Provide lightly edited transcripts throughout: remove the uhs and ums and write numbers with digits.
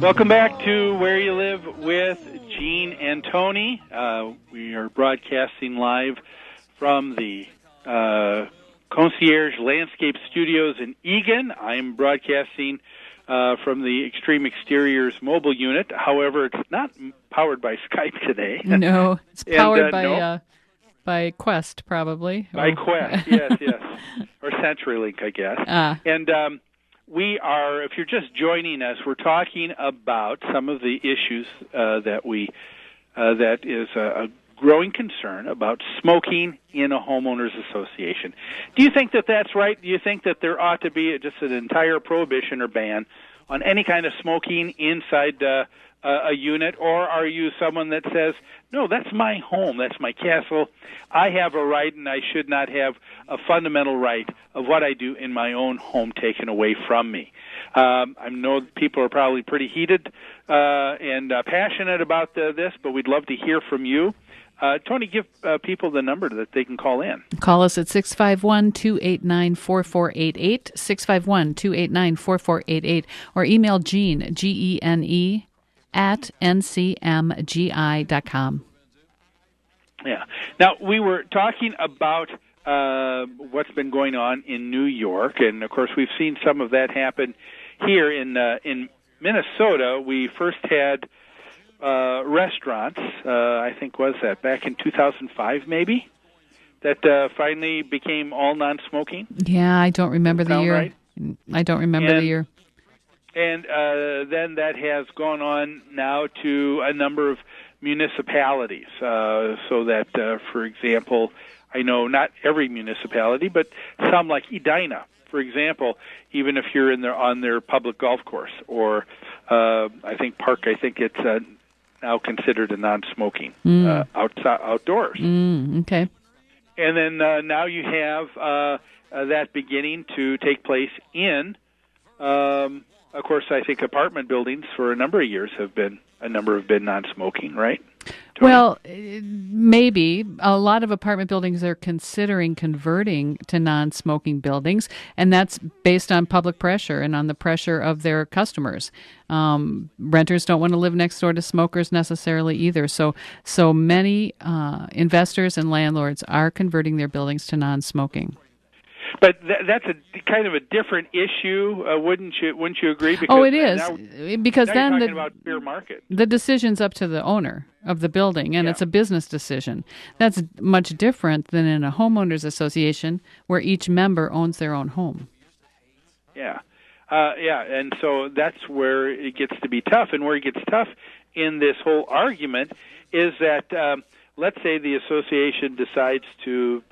Welcome back to Where You Live with Gene and Tony. We are broadcasting live from the Concierge Landscape Studios in Eagan. I'm broadcasting from the Extreme Exteriors mobile unit. However, it's not powered by Skype today. No, it's powered by Quest, probably. By Quest, yes. Or CenturyLink, I guess. And we are, if you're just joining us, we're talking about some of the issues that is a growing concern about smoking in a homeowners association. Do you think that that's right? Do you think that there ought to be just an entire prohibition or ban on any kind of smoking inside a unit, or are you someone that says, no, that's my home, that's my castle, I have a right and I should not have a fundamental right of what I do in my own home taken away from me? I know people are probably pretty heated and passionate about this, but we'd love to hear from you. Tony, give people the number that they can call in. Call us at 651-289-4488, 651-289-4488, or email Gene, Gene, at ncmgi.com. Yeah. Now, we were talking about what's been going on in New York, and, of course, we've seen some of that happen here in Minnesota. We first had restaurants, I think was that back in 2005 maybe, that finally became all non-smoking. Yeah, I don't remember the year. Right? I don't remember the year. And then that has gone on now to a number of municipalities, so that, for example, I know not every municipality, but some like Edina, for example, even if you're on their public golf course, or I think it's now considered a non-smoking outdoors. Okay. And then now you have that beginning to take place in, of course, I think apartment buildings for a number of years have been non-smoking, right? Tony? Well, maybe. A lot of apartment buildings are considering converting to non-smoking buildings, and that's based on public pressure and on the pressure of their customers. Renters don't want to live next door to smokers necessarily either. So many investors and landlords are converting their buildings to non-smoking. But that's a kind of a different issue, wouldn't you agree? Because it is, because now then you're talking about fair market. The decision's up to the owner of the building, and it's a business decision. That's much different than in a homeowners association where each member owns their own home. Yeah, and so that's where it gets to be tough. And where it gets tough in this whole argument is that, let's say the association decides to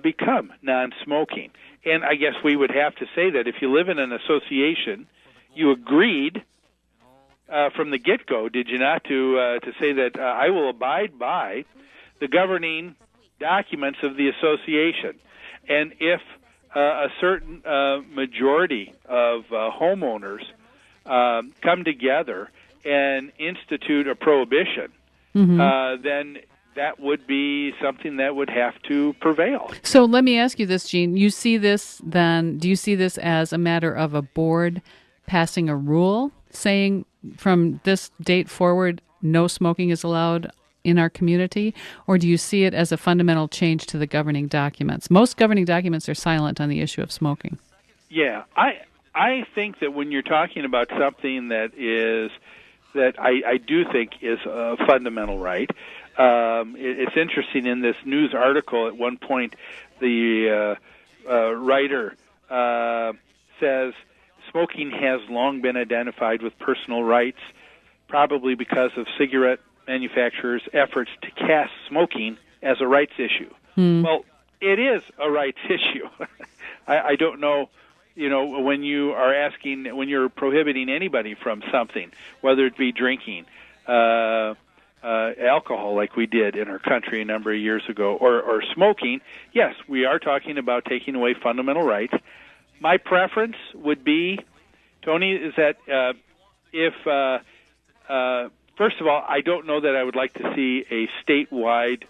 become non-smoking. And I guess we would have to say that if you live in an association, you agreed from the get-go, did you not, to say that I will abide by the governing documents of the association. And if a certain majority of homeowners come together and institute a prohibition, then that would be something that would have to prevail. So let me ask you this, Gene. Do you see this as a matter of a board passing a rule saying from this date forward, no smoking is allowed in our community? Or do you see it as a fundamental change to the governing documents? Most governing documents are silent on the issue of smoking. Yeah, I think that when you're talking about something that I do think is a fundamental right, it's interesting in this news article at one point the writer says smoking has long been identified with personal rights, probably because of cigarette manufacturers' efforts to cast smoking as a rights issue. Well, it is a rights issue. I don't know, when you're prohibiting anybody from something, whether it be drinking, alcohol like we did in our country a number of years ago, or smoking, yes, we are talking about taking away fundamental rights. My preference would be, Tony, is that first of all, I don't know that I would like to see a statewide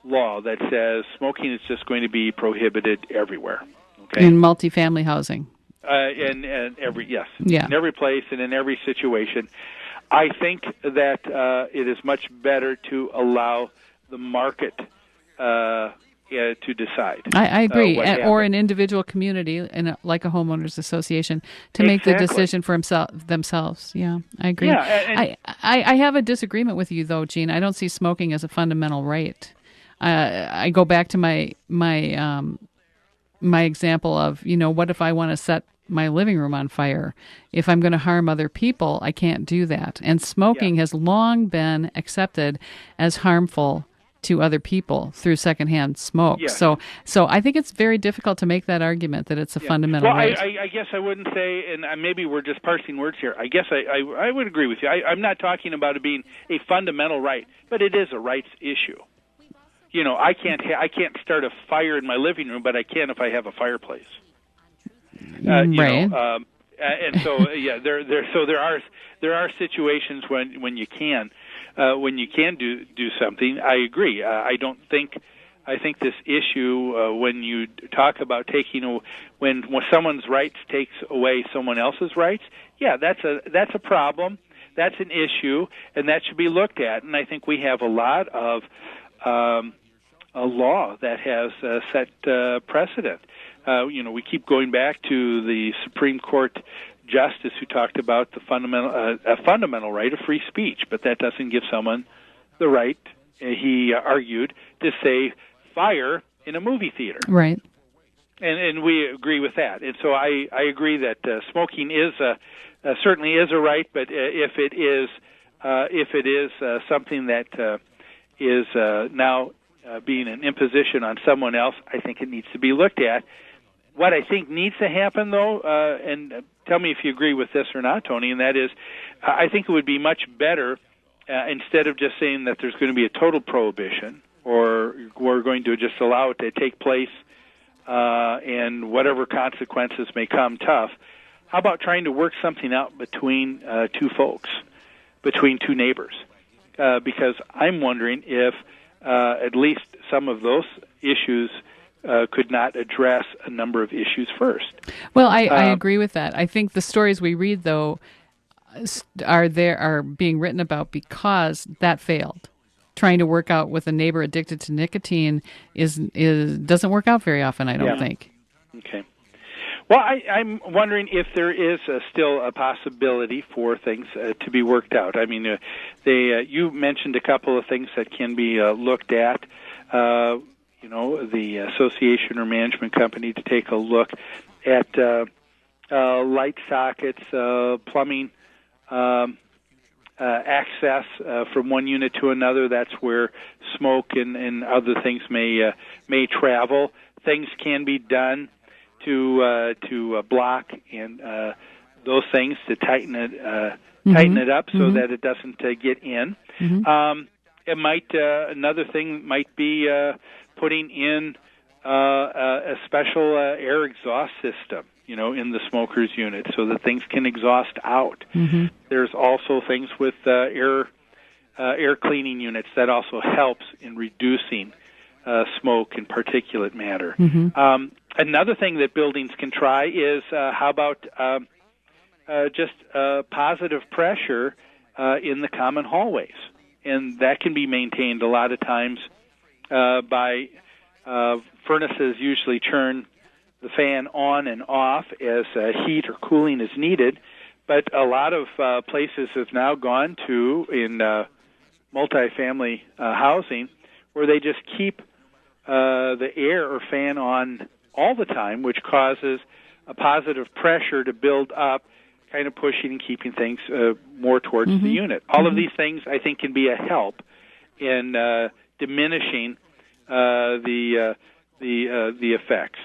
law that says smoking is just going to be prohibited everywhere. Okay? In multifamily housing. in every place and in every situation. I think that it is much better to allow the market to decide. I agree, or an individual community, like a homeowners association, to make the decision for themselves. Yeah, I agree. Yeah, I have a disagreement with you, though, Gene. I don't see smoking as a fundamental right. I go back to my example of, what if I want to set my living room on fire? If I'm going to harm other people, I can't do that. And smoking has long been accepted as harmful to other people through secondhand smoke. Yes. So I think it's very difficult to make that argument that it's a fundamental right. I guess I wouldn't say, and maybe we're just parsing words here. I guess I would agree with you. I'm not talking about it being a fundamental right, but it is a rights issue. I can't start a fire in my living room, but I can if I have a fireplace. Right. And so there are situations when you can do something. I agree. I think this issue when you talk about when someone's rights takes away someone else's rights, that's a problem. That's an issue, and that should be looked at. And I think we have a lot of a law that has set precedent. We keep going back to the Supreme Court justice who talked about the fundamental right of free speech, but that doesn't give someone the right, he argued, to say fire in a movie theater. Right. And we agree with that. And so I agree that smoking is certainly is a right, but if it is something that is now being an imposition on someone else, I think it needs to be looked at. What I think needs to happen, though, and tell me if you agree with this or not, Tony, and that is, I think it would be much better, instead of just saying that there's going to be a total prohibition, or we're going to just allow it to take place, and whatever consequences may come tough, how about trying to work something out between two folks, between two neighbors? Because I'm wondering if at least some of those issues could not address a number of issues first. Well, I agree with that. I think the stories we read, though, are being written about because that failed. Trying to work out with a neighbor addicted to nicotine doesn't work out very often, I don't think. Okay. Well, I'm wondering if there is still a possibility for things to be worked out. I mean, you mentioned a couple of things that can be looked at. The association or management company to take a look at light sockets, plumbing access from one unit to another. That's where smoke and other things may travel. Things can be done to block and those things to tighten it up so that it doesn't get in. It might another thing might be putting in a special air exhaust system, in the smoker's unit so that things can exhaust out. There's also things with air cleaning units that also helps in reducing smoke and particulate matter. Another thing that buildings can try is how about just positive pressure in the common hallways, and that can be maintained a lot of times by furnaces. Usually turn the fan on and off as heat or cooling is needed, but a lot of places have now gone to in multifamily housing where they just keep the air or fan on all the time, which causes a positive pressure to build up, kind of pushing and keeping things more towards the unit. All of these things, I think, can be a help in diminishing the effects.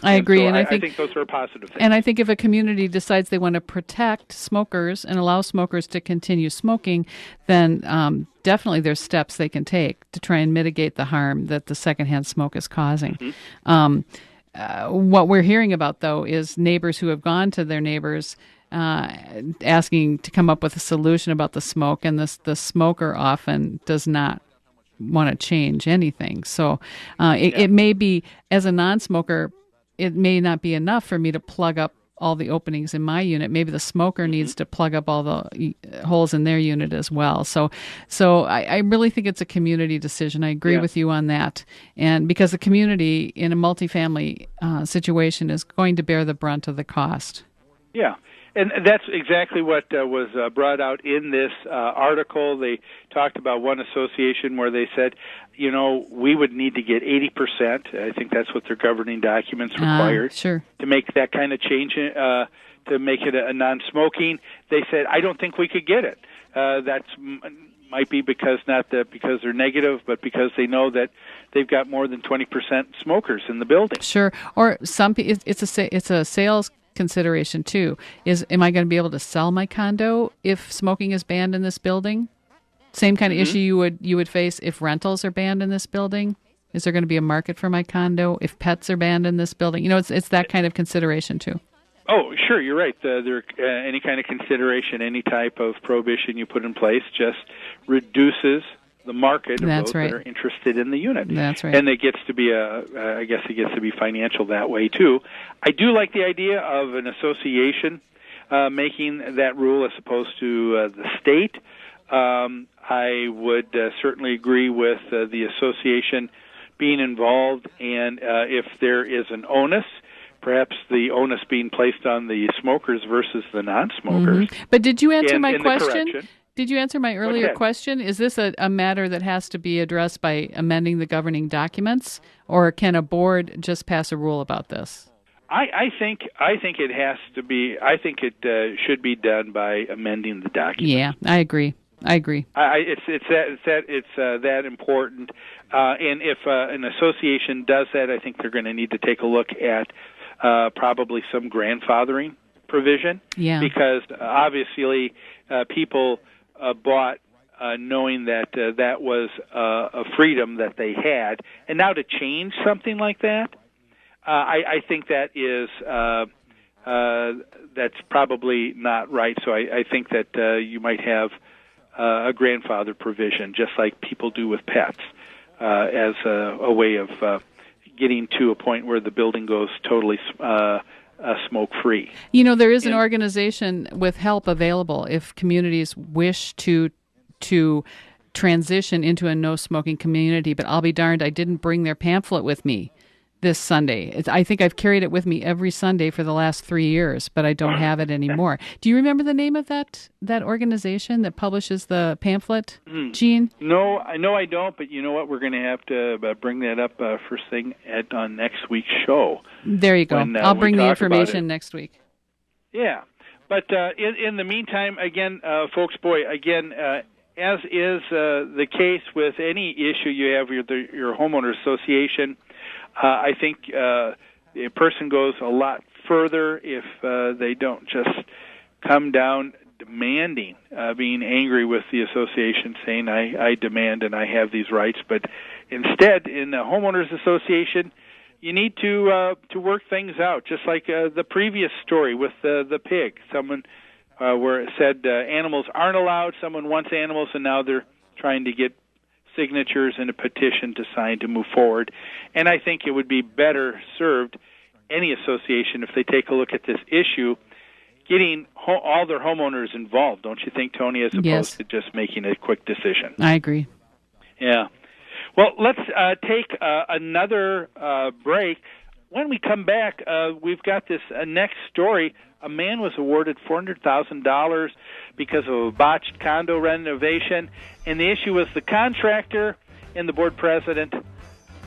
I agree, so I think those are positive things. And I think if a community decides they want to protect smokers and allow smokers to continue smoking, then definitely there's steps they can take to try and mitigate the harm that the secondhand smoke is causing. What we're hearing about, though, is neighbors who have gone to their neighbors asking to come up with a solution about the smoke, and the smoker often does not want to change anything. So it may be, as a non-smoker, it may not be enough for me to plug up all the openings in my unit. Maybe the smoker needs to plug up all the holes in their unit as well. So I really think it's a community decision. I agree with you on that. And because the community in a multifamily situation is going to bear the brunt of the cost. Yeah. And that's exactly what was brought out in this article. They talked about one association where they said, we would need to get 80%. I think that's what their governing documents required to make that kind of change, to make it a non-smoking. They said, I don't think we could get it. That's might be because because they're negative, but because they know that they've got more than 20% smokers in the building. Sure. Or it's a sales consideration too. Am I going to be able to sell my condo if smoking is banned in this building? Same kind of issue you would face if rentals are banned in this building. Is there going to be a market for my condo if pets are banned in this building? It's that kind of consideration too. Oh, sure, you're right. Any kind of consideration, any type of prohibition you put in place just reduces the market of those that are interested in the unit. That's right. And it gets to be I guess it gets to be financial that way too. I do like the idea of an association making that rule as opposed to the state. I would certainly agree with the association being involved, and if there is an onus, perhaps the onus being placed on the smokers versus the non-smokers. But did you answer my question? Did you answer my earlier question? Is this a matter that has to be addressed by amending the governing documents, or can a board just pass a rule about this? I think it has to be. I think it should be done by amending the documents. Yeah, I agree. It's that important. And if an association does that, I think they're going to need to take a look at probably some grandfathering provision. Yeah. Because obviously people bought knowing that that was a freedom that they had, and now to change something like that, I think that is that's probably not right. So I think that you might have a grandfather provision, just like people do with pets, as a way of getting to a point where the building goes totally smoke-free. There is an organization with help available if communities wish to transition into a no-smoking community, but I'll be darned, I didn't bring their pamphlet with me this Sunday. I think I've carried it with me every Sunday for the last 3 years, but I don't have it anymore. Do you remember the name of that organization that publishes the pamphlet, Gene? No, I don't, but you know what? We're going to have to bring that up first thing on next week's show. There you go. I'll bring the information next week. Yeah. But in the meantime, again, folks, as is the case with any issue you have with your homeowner association, I think a person goes a lot further if they don't just come down demanding, being angry with the association, saying, I demand and I have these rights. But instead, in a homeowners association, you need to work things out, just like the previous story with the pig. Someone where it said animals aren't allowed, someone wants animals, and now they're trying to get signatures and a petition to sign to move forward. And I think it would be better served, any association, if they take a look at this issue, getting all their homeowners involved, don't you think, Tony, as opposed to just making a quick decision? I agree. Yeah. Well, let's take another break. When we come back, we've got this next story. A man was awarded $400,000 because of a botched condo renovation, and the issue was the contractor and the board president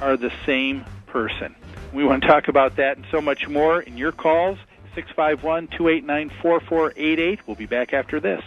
are the same person. We want to talk about that and so much more in your calls, 651-289-4488. We'll be back after this.